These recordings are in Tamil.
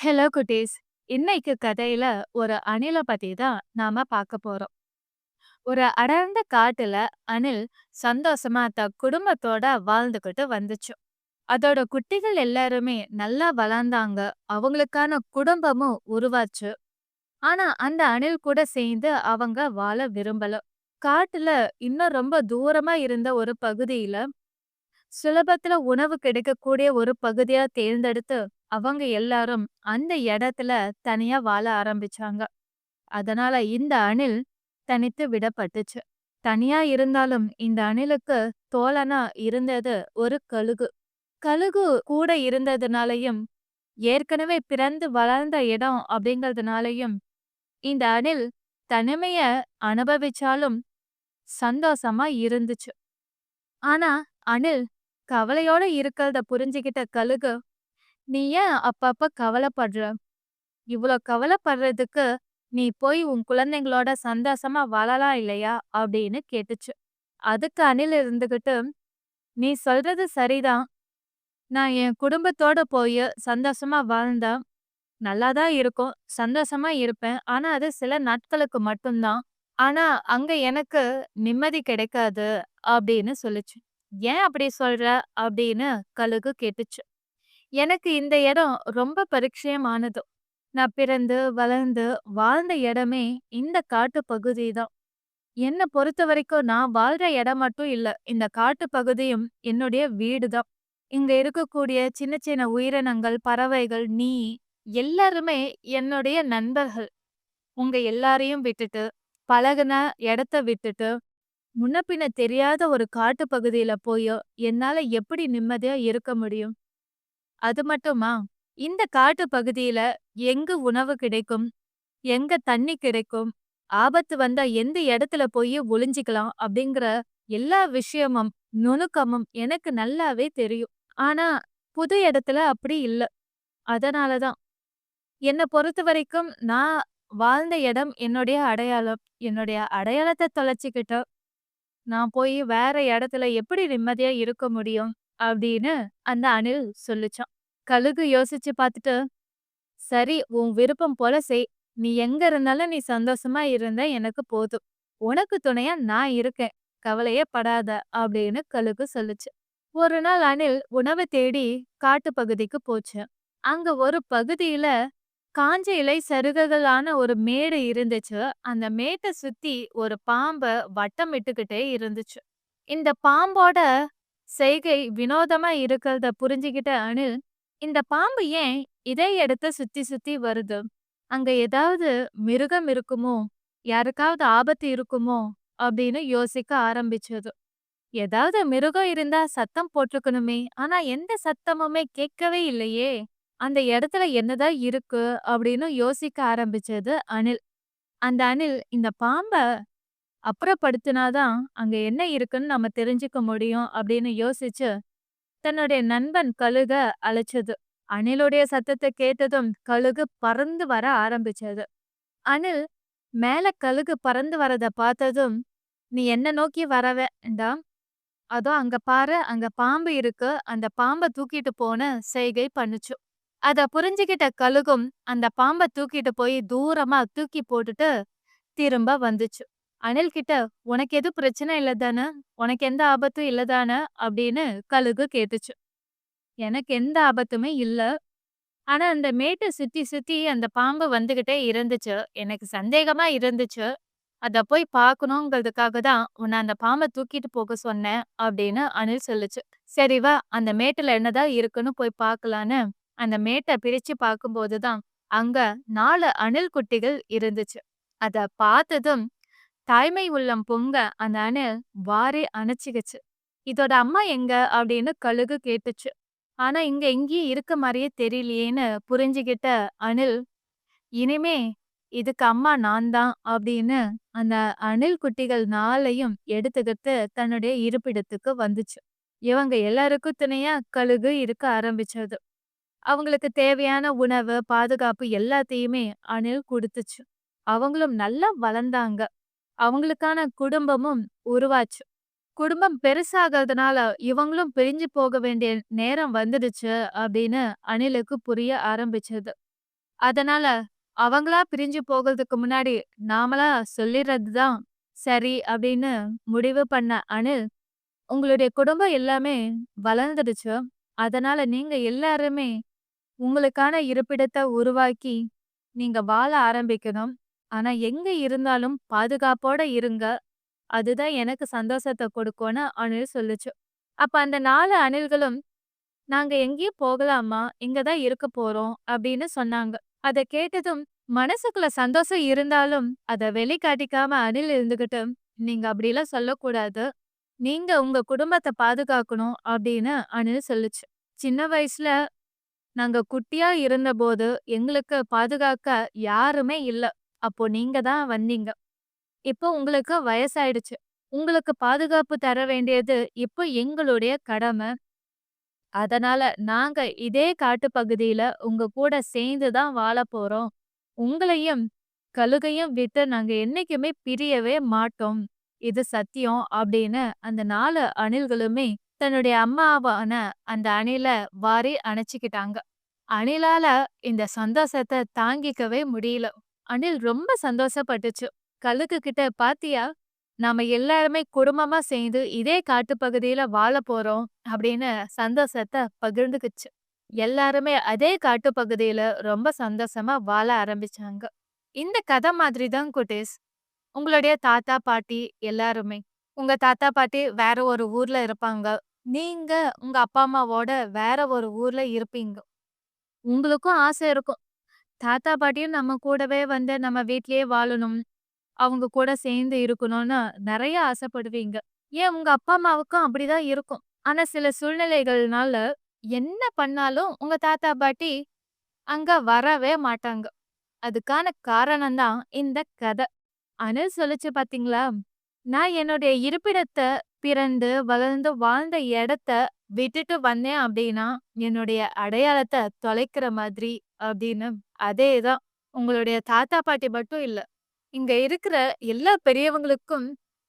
ஹலோ குட்டீஸ். இன்னைக்கு கதையில ஒரு அணில பத்தி தான் நாம பார்க்க போறோம். ஒரு அடர்ந்த காட்டுல அணில் சந்தோஷமா குடும்பத்தோட வாழ்ந்துகிட்டு வந்துச்சு. அதோட குட்டிகள் எல்லாருமே நல்லா வளர்ந்தாங்க. அவங்களுக்கான குடும்பமும் உருவாச்சு. ஆனா அந்த அணில் கூட சேர்ந்து அவங்க வாழ விரும்பல. காட்டுல இன்னும் ரொம்ப தூரமா இருந்த ஒரு பகுதியில சுலபத்துல உணவு கிடைக்கக்கூடிய ஒரு பகுதியா தேர்ந்தெடுத்து அவங்க எல்லாரும் அந்த இடத்துல தனியா வாழ ஆரம்பிச்சாங்க. அதனால இந்த அணில் தனித்து விடப்பட்டுச்சு. தனியா இருந்தாலும் இந்த அணிலுக்கு தோழனா இருந்தது ஒரு கழுகு. கழுகு கூட இருந்ததுனாலயும், ஏற்கனவே பிறந்து வளர்ந்த இடம் அப்படிங்கறதுனாலயும் இந்த அணில் தனிமைய அனுபவிச்சாலும் சந்தோஷமா இருந்துச்சு. ஆனா அணில் கவலையோட இருக்கிறத புரிஞ்சுகிட்ட கழுகு, "நீ ஏன் அப்பப்ப கவலைப்படுற? இவ்ளோ கவலைப்படுறதுக்கு நீ போய் உன் குழந்தைங்களோட சந்தோஷமா வாழலாம் இல்லையா?" அப்படின்னு கேட்டுச்சு. அதுக்கு அணில் இருந்துகிட்டு, "நீ சொல்றது சரிதான். நான் என் குடும்பத்தோட போய் சந்தோஷமா வாழ்ந்தா நல்லா தான் இருக்கும். சந்தோஷமா இருப்பேன். ஆனா அது சில நாட்களுக்கு மட்டும்தான். ஆனா அங்க எனக்கு நிம்மதி கிடைக்காது." அப்படின்னு சொல்லுச்சு. "ஏன் அப்படி சொல்ற?" அப்படின்னு கழுகு கேட்டுச்சு. "எனக்கு இந்த இடம் ரொம்ப பரிச்சயமானது. நான் பிறந்து, வளர்ந்து, வாழ்ந்த இடமே இந்த காட்டு பகுதி தான். என்ன பொறுத்தவரைக்கும் நான் வாழ்ற இடம் மட்டும் இல்ல. இந்த காட்டு பகுதியும் என்னுடைய வீடு தான். இங்க இருக்கக்கூடிய சின்ன சின்ன உயிரினங்கள், பறவைகள், நீ எல்லாருமே என்னுடைய நண்பர்கள். உங்க எல்லாரையும் விட்டுட்டு, பழகுன இடத்த விட்டுட்டு, முன்ன பின்ன தெரியாத ஒரு காட்டு பகுதியில போய் என்னால எப்படி நிம்மதியா இருக்க முடியும்? அது மட்டுமா? இந்த காட்டு பகுதியில எங்க உணவு கிடைக்கும்? எங்க தண்ணி கிடைக்கும்? ஆபத்து வந்தா எந்த இடத்துல போய் ஒளிஞ்சுக்கலாம்? அப்படிங்கிற எல்லா விஷயமும், நுணுக்கமும் எனக்கு நல்லாவே தெரியும். ஆனா, புது இடத்துல அப்படி இல்ல. அதனால தான். என்ன பொறுத்தவரைக்கும் நான் வாழ்ந்த இடம் என்னுடைய அடையாளம். என்னுடைய அடையாளத்த தொலைச்சுக்கிட்டு, நான் போய் வேற இடத்துல எப்படி நிம்மதியா இருக்க முடியும்? அப்படின்னு அந்த அணில் சொல்லுச்சாம். கழுகு யோசிச்சு பார்த்துட்டு, "சரி, உன் விருப்பம் போல செய். நீ எங்க இருந்தாலும் நீ சந்தோஷமா இருந்தா எனக்கு போதும். உனக்கு துணையா நான் இருக்கேன். கவலையே படாத." அப்படின்னு கழுகு சொல்லுச்சு. ஒரு நாள் அணில் உணவு தேடி காட்டுப் பகுதிக்கு போச்சு. அங்க ஒரு பகுதியில காஞ்ச இலை சருகுகளான ஒரு மேடு இருந்துச்சு. அந்த மேட்ட சுத்தி ஒரு பாம்ப வட்டமிட்டுக்கிட்டே இருந்துச்சு. இந்த பாம்போட செய்கை வினோதமா இருக்கிறத புரிஞ்சுகிட்ட அணில், இந்த பாம்பு ஏன் இதே இடத்த சுத்தி சுத்தி வருது? அங்க ஏதாவது மிருகம் இருக்குமோ? யாருக்காவது ஆபத்து இருக்குமோ? அப்படின்னு யோசிக்க ஆரம்பிச்சது. ஏதாவது மிருகம் இருந்தா சத்தம் போட்டிருக்கணுமே! ஆனா எந்த சத்தமுமே கேட்கவே இல்லையே! அந்த இடத்துல என்னதான் இருக்கு? அப்படின்னு யோசிக்க ஆரம்பிச்சது அணில். அந்த அணில் இந்த பாம்ப அப்புறப்படுத்தினா தான் அங்க என்ன இருக்குன்னு நம்ம தெரிஞ்சுக்க முடியும் அப்படின்னு யோசிச்சு, தன்னுடைய நண்பன் கழுக அழைச்சது. அணிலுடைய சத்தத்த கேட்டதும் கழுகு பறந்து வர ஆரம்பிச்சது. அணில் மேல கழுகு பறந்து வரத பார்த்ததும், "நீ என்ன நோக்கி வர வேண்டாம். அதோ அங்க பாரு, அங்க பாம்பு இருக்கு. அந்த பாம்ப தூக்கிட்டு போன்னு" செய்கை பண்ணுச்சு. அத புரிஞ்சுகிட்ட கழுகும் அந்த பாம்ப தூக்கிட்டு போய் தூரமா தூக்கி போட்டுட்டு திரும்ப வந்துச்சு. அணில் கிட்ட, "உனக்கு எதுவும் பிரச்சனை இல்ல தான? உனக்கு எந்த ஆபத்தும் இல்ல தான?" அப்படின்னு கழுகு கேட்டுச்சு. "எனக்கு எந்த ஆபத்துமே இல்ல. ஆனா அந்த மேட்ட சுத்தி சுத்தி அந்த பாம்பு வந்துகிட்டே இருந்துச்சு. எனக்கு சந்தேகமா இருந்துச்சு. அத போய் பார்க்கணுங்கிறதுக்காக தான் உன்ன அந்த பாம்ப தூக்கிட்டு போக சொன்னேன்." அப்படின்னு அணில் சொல்லுச்சு. "சரி வா, அந்த மேட்டுல என்னதான் இருக்குன்னு போய் பார்க்கலான்னு" அந்த மேட்ட பிரிச்சு பார்க்கும்போது தான் அங்க 4 அணில் குட்டிகள் இருந்துச்சு. அத பார்த்ததும் தாய்மை உள்ளம் பொங்க அந்த அணில் வாரி அணைச்சுக்கிச்சு. "இதோட அம்மா எங்க?" அப்படின்னு கழுகு கேட்டுச்சு. ஆனா இங்க எங்கேயும் இருக்க மாரியே தெரியலையேன்னு புரிஞ்சுகிட்ட அணில், "இனிமே இதுக்கு அம்மா நான் தான்." அப்படின்னு அந்த அணில் குட்டிகள் 4யும் எடுத்துக்கிட்டு தன்னுடைய இருப்பிடத்துக்கு வந்துச்சு. இவங்க எல்லாருக்கும் துணையா கழுகு இருக்க ஆரம்பிச்சது. அவங்களுக்கு தேவையான உணவு, பாதுகாப்பு எல்லாத்தையுமே அணில் குடுத்துச்சு. அவங்களும் நல்லா வளர்ந்தாங்க. அவங்களுக்கான குடும்பமும் உருவாச்சு. குடும்பம் பெருசாகறதுனால இவங்களும் பிரிஞ்சு போக வேண்டிய நேரம் வந்துடுச்சு அப்படின்னு அணிலுக்கு புரிய ஆரம்பிச்சது. அதனால அவங்களா பிரிஞ்சு போகறதுக்கு முன்னாடி நாமளா சொல்லிறது தான் சரி அப்படின்னு முடிவு பண்ண அனில், உங்களுடைய குடும்பம் எல்லாமே வளர்ந்துடுச்சு. அதனால நீங்க எல்லாருமே உங்களுக்கான இருப்பிடத்த உருவாக்கி, நீங்க வாழ ஆரம்பிக்கணும். ஆனா எங்க இருந்தாலும் பாதுகாப்போட இருங்க. அதுதான் எனக்கு சந்தோஷத்த கொடுக்கும்னு அணில் சொல்லுச்சு. அப்ப அந்த 4 அணில்களும், "நாங்க எங்கேயும் போகலாம்மா. இங்க தான் இருக்க போறோம்" அப்படின்னு சொன்னாங்க. அத கேட்டதும் மனசுக்குள்ள சந்தோஷம் இருந்தாலும், அத வெளிக்காட்டிக்காம அணில் இருந்துகிட்டு, "நீங்க அப்படிலாம் சொல்லக்கூடாது. நீங்க உங்க குடும்பத்த பாதுகாக்கணும்" அப்படின்னு அணில் சொல்லுச்சு. "சின்ன வயசுல நாங்க குட்டியா இருந்தபோது, எங்களுக்கு பாதுகாக்க யாருமே இல்ல. அப்போ நீங்க தான் வந்தீங்க. இப்போ உங்களுக்கு வயசாயிடுச்சு. உங்களுக்கு பாதுகாப்பு தர வேண்டியது இப்போ எங்களுடைய கடமை. அதனால நாங்க இதே காட்டுப்பகுதியில உங்க கூட சேர்ந்து தான் வாழப் போறோம். உங்களையும், கழுகையும் விட்டு நாங்க என்னைக்குமே பிரியவே மாட்டோம். இது சத்தியம்" அப்படின்னு அந்த 4 அணில்களுமே தன்னுடைய அம்மாவான அந்த அணில வாரி அணைச்சுக்கிட்டாங்க. அணிலால இந்த சந்தோஷத்த தாங்கிக்கவே முடியல. அணில் ரொம்ப சந்தோஷப்பட்டுச்சு. கழுகு கிட்ட "பாத்தியா? நாம எல்லாருமே குடும்பமா சேர்ந்து இதே காட்டுப்பகுதியில வாழப் போறோம்" அப்படின்னு சந்தோஷத்த பகிர்ந்துக்குச்சு. எல்லாருமே அதே காட்டுப்பகுதியில ரொம்ப சந்தோஷமா வாழ ஆரம்பிச்சாங்க. இந்த கதை மாதிரி தான் குட்டீஸ். உங்களுடைய தாத்தா, பாட்டி எல்லாருமே. உங்க தாத்தா, பாட்டி வேற ஒரு ஊர்ல இருப்பாங்க. நீங்க உங்க அப்பா, அம்மாவோட வேற ஒரு ஊர்ல இருப்பீங்க. உங்களுக்கும் ஆசை இருக்கும். தாத்தா, பாட்டியும் நம்ம கூடவே வந்து நம்ம வீட்லயே வாழணும். அவங்க கூட சேர்ந்து இருக்கணும்னு நெறைய ஆசைப்படுவீங்க. ஏன் உங்க அப்பா, அம்மாவுக்கும் அப்படிதான் இருக்கும். ஆனா சில சூழ்நிலைகள்னால என்ன பண்ணாலும் உங்க தாத்தா, பாட்டி அங்க வரவே மாட்டாங்க. அதுக்கான காரணம் தான் இந்த கதை. அனில் சொல்லுச்சு பாத்தீங்களா? நான் என்னுடைய இருப்பிடத்த பிறந்து, வளர்ந்து, வாழ்ந்த இடத்த விட்டுட்டு வந்தேன் அப்படின்னா, என்னுடைய அடையாளத்த தொலைக்கிற மாதிரி அப்படின்னு. அதேதான். உங்களுடைய தாத்தா, பாட்டி மட்டும் இல்ல. இங்க இருக்கிற எல்லா பெரியவங்களுக்கும்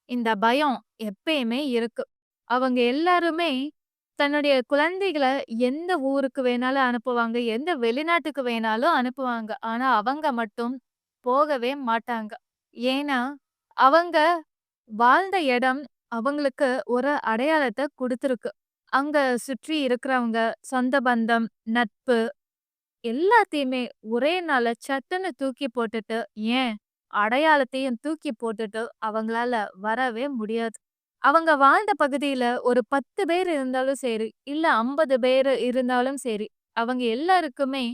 இந்த பயம் எப்பயுமே இருக்கு. அவங்க எல்லாருமே தன்னுடைய குழந்தைகள எந்த ஊருக்கு வேணாலும் அனுப்புவாங்க. எந்த வெளிநாட்டுக்கு வேணாலும் அனுப்புவாங்க. ஆனா அவங்க மட்டும் போகவே மாட்டாங்க. ஏன்னா, அவங்க வாழ்ந்த இடம் அவங்களுக்கு ஒரு அடையாளத்த குடுத்திருக்கு. அங்க சுற்றி இருக்கிறவங்க, சொந்த பந்தம், நட்பு எல்லாத்தையுமே ஒரே நாள்ல சட்டுன்னு தூக்கி போட்டுட்டு, ஏன் அடையாளத்தையும் தூக்கி போட்டுட்டு அவங்களால வரவே முடியாது. அவங்க வாழ்ந்த பகுதியில ஒரு 10 பேர் இருந்தாலும் சரி, இல்ல 50 பேரு இருந்தாலும் சரி, அவங்க எல்லாருக்குமே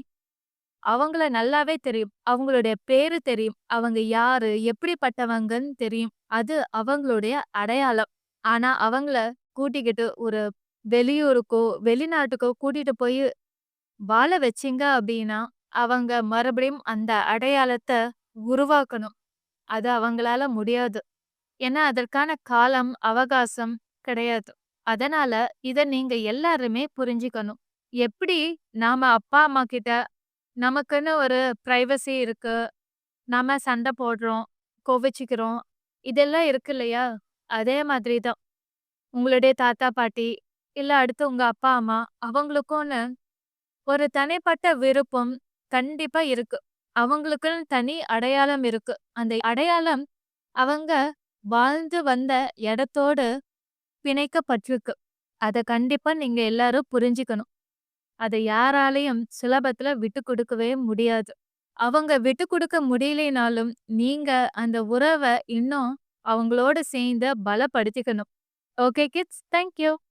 அவங்கள நல்லாவே தெரியும். அவங்களுடைய பேரு தெரியும். அவங்க யாரு? எப்படிப்பட்டவங்கன்னு தெரியும். அது அவங்களுடைய அடையாளம். ஆனா அவங்கள கூட்டிக்கிட்டு ஒரு வெளியூருக்கோ, வெளிநாட்டுக்கோ கூட்டிட்டு போய் வாழ வச்சீங்க அப்டின்னா, அவங்க மறுபடியும் அந்த அடையாளத்த உருவாக்கணும். அது அவங்களால முடியாது. ஏன்னா, அதற்கான காலம், அவகாசம் கிடையாது. அதனால இத நீங்க எல்லாருமே புரிஞ்சுக்கணும். எப்படி நாம அப்பா, அம்மா கிட்ட நமக்குன்னு ஒரு பிரைவசி இருக்கு. நாம சண்டை போடுறோம், கோவிச்சுக்கிறோம். இதெல்லாம் இருக்கு இல்லையா? அதே மாதிரி தான். உங்களுடைய தாத்தா, பாட்டி, இல்ல அடுத்து உங்க அப்பா, அம்மா அவங்களுக்கும்னு ஒரு தனிப்பட்ட விருப்பம் கண்டிப்பா இருக்கு. அவங்களுக்குன்னு தனி அடையாளம் இருக்கு. அந்த அடையாளம் அவங்க வாழ்ந்து வந்த இடத்தோடு பிணைக்கப்பட்டிருக்கு. அத கண்டிப்பா நீங்க எல்லாரும் புரிஞ்சுக்கணும். அத யாராலயும் சுலபத்துல விட்டுக் குடுக்கவே முடியாது. அவங்க விட்டுக் குடுக்க முடியலைனாலும், நீங்க அந்த உறவ இன்னும் அவங்களோட சேர்ந்து பலப்படுத்திக்கணும். Okay kids. Thank you.